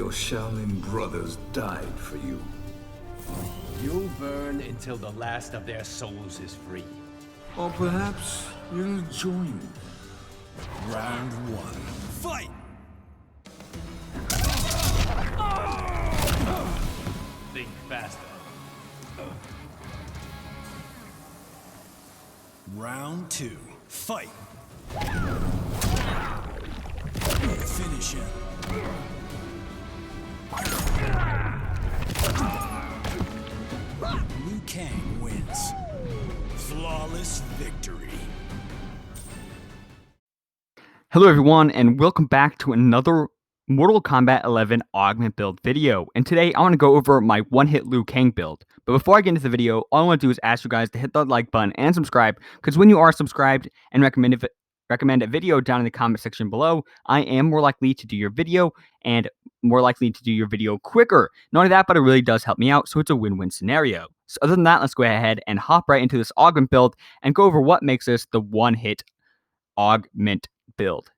your Shaolin brothers died for you. You'll burn until the last of their souls is free. Or perhaps you'll join. Round one. Fight! Think faster. Round two. Fight! Finish him. Lui Kang wins. Flawless victory. Hello everyone, and welcome back to another Mortal Kombat 11 augment build video. And today I want to go over my one-hit Lui Kang build. But before I get into the video, all I want to do is ask you guys to hit that like button and subscribe, because when you are subscribed and recommend a video down in the comment section below, I am more likely to do your video and more likely to do your video quicker. Not only that, but it really does help me out, so it's a win-win scenario. So other than that, let's go ahead and hop right into this augment build and go over what makes this the one-hit augment build.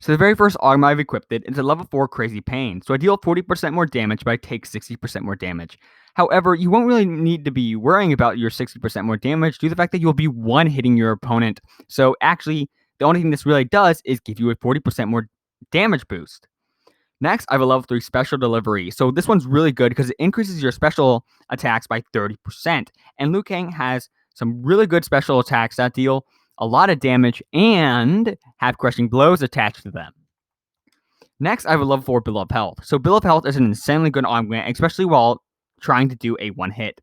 So the very first augment I've equipped is a level 4 Crazy Pain. So I deal 40% more damage, but I take 60% more damage. However, you won't really need to be worrying about your 60% more damage due to the fact that you'll be one-hitting your opponent. So actually, the only thing this really does is give you a 40% more damage boost. Next, I have a level 3 Special Delivery. So this one's really good because it increases your special attacks by 30%. And Lui Kang has some really good special attacks that deal a lot of damage and have crushing blows attached to them. Next, I have a level 4 Bill of Health. So Bill of Health is an insanely good augment, especially while trying to do a one-hit.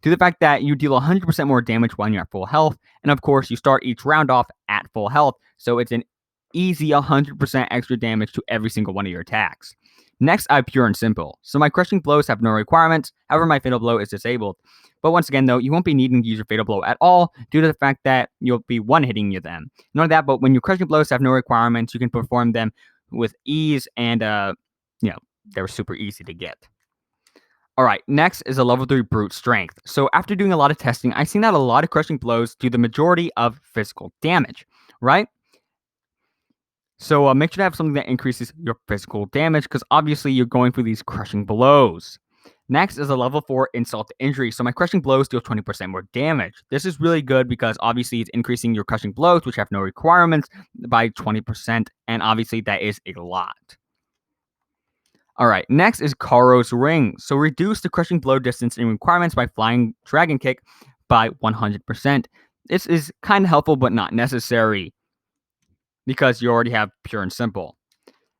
Due to the fact that you deal 100% more damage when you're at full health, and of course, you start each round off at full health, so it's an easy 100% extra damage to every single one of your attacks. Next, I have Pure and Simple. So my crushing blows have no requirements, however my fatal blow is disabled. But once again, though, you won't be needing to use your fatal blow at all due to the fact that you'll be one-hitting them. Not only that, but when your crushing blows have no requirements, you can perform them with ease and, they're super easy to get. All right, next is a level 3 Brute Strength. So after doing a lot of testing, I've seen that a lot of crushing blows do the majority of physical damage, right? So make sure to have something that increases your physical damage because obviously you're going through these crushing blows. Next is a level 4 Insult to Injury. So my crushing blows deal 20% more damage. This is really good because obviously it's increasing your crushing blows, which have no requirements, by 20%. And obviously that is a lot. All right, next is Karo's Ring. So reduce the crushing blow distance and requirements by Flying Dragon Kick by 100%. This is kind of helpful, but not necessary because you already have Pure and Simple.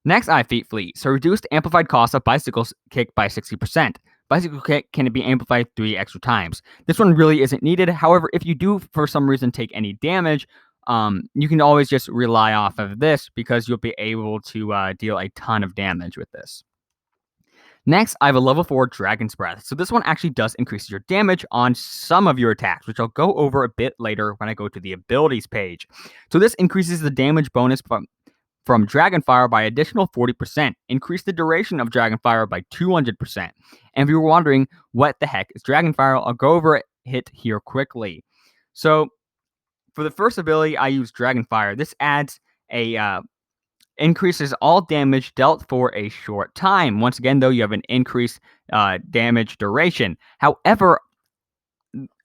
Next, I have Feet Fleet. So reduce the amplified cost of Bicycle Kick by 60%. Bicycle Kick can be amplified 3 extra times. This one really isn't needed. However, if you do for some reason take any damage, you can always just rely off of this because you'll be able to deal a ton of damage with this. Next, I have a level 4 Dragon's Breath. So this one actually does increase your damage on some of your attacks, which I'll go over a bit later when I go to the abilities page. So this increases the damage bonus from Dragonfire by additional 40%. Increase the duration of Dragonfire by 200%. And if you were wondering what the heck is Dragonfire, I'll go over it here quickly. So for the first ability, I use Dragonfire. This adds a increases all damage dealt for a short time. Once again, though, you have an increased damage duration. However,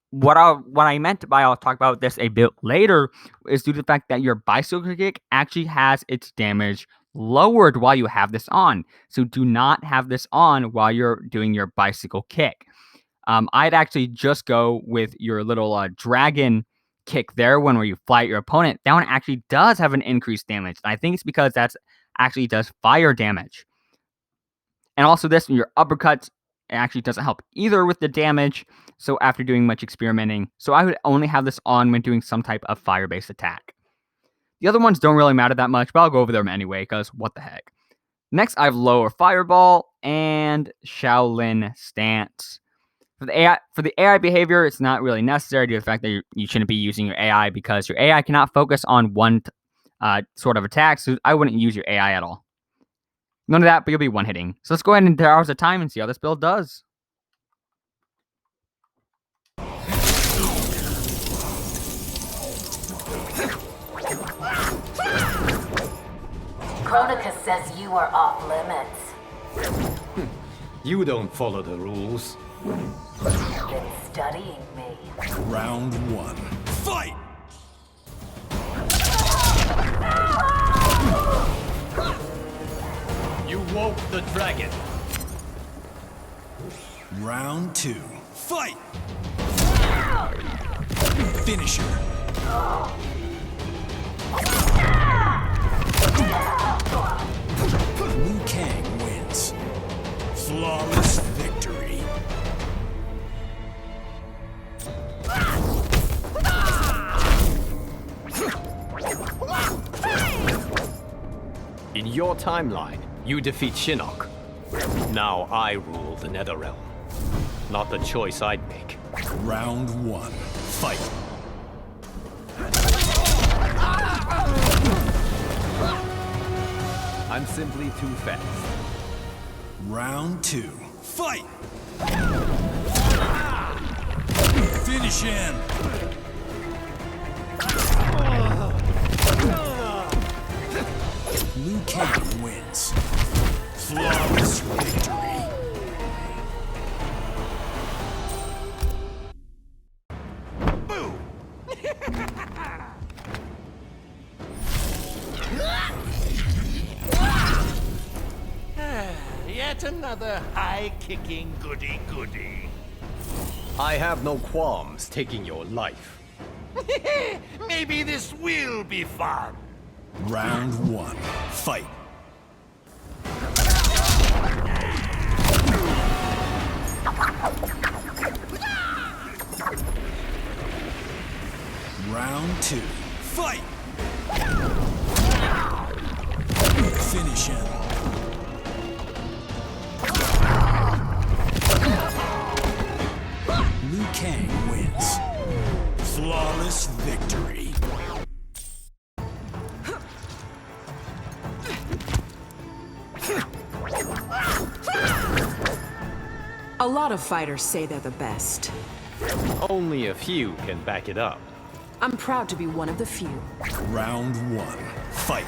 what I meant by I'll talk about this a bit later is due to the fact that your Bicycle Kick actually has its damage lowered while you have this on. So do not have this on while you're doing your Bicycle Kick. I'd actually just go with your little dragon kick there where you fly at your opponent. That one actually does have an increased damage. I think it's because that's actually does fire damage. And also this, your uppercuts, it actually doesn't help either with the damage. So after doing much experimenting, so I would only have this on when doing some type of fire-based attack. The other ones don't really matter that much, but I'll go over them anyway, because what the heck. Next, I have Lower Fireball and Shaolin Stance. For the AI behavior, it's not really necessary due to the fact that you shouldn't be using your AI because your AI cannot focus on one sort of attack, so I wouldn't use your AI at all. None of that, but you'll be one-hitting. So let's go ahead and take hours of time and see how this build does. Chronicus says you are off limits. You don't follow the rules. You've been studying me. Round 1. Fight! You woke the dragon. Round 2. Fight! Finisher. Lui Kang wins. Flawless victory. In your timeline, you defeat Shinnok. Now I rule the Netherrealm. Not the choice I'd make. Round 1. Fight. I'm simply too fast. Round 2. Fight! Finish him! Lui Kang wins. Flawless victory. Yet another high-kicking goody-goody. I have no qualms taking your life. Maybe this will be fun. Round 1. Fight. Round 2. Fight! Finish him. Lui Kang wins. Flawless victory. A lot of fighters say they're the best. Only a few can back it up. I'm proud to be one of the few. Round 1. Fight.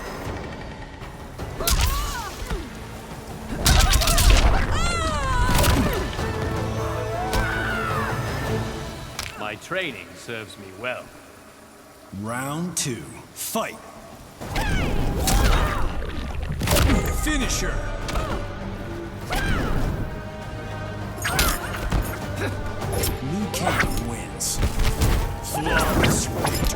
My training serves me well. Round 2. Fight. Finisher. Lui Kang wins. Flawless victory.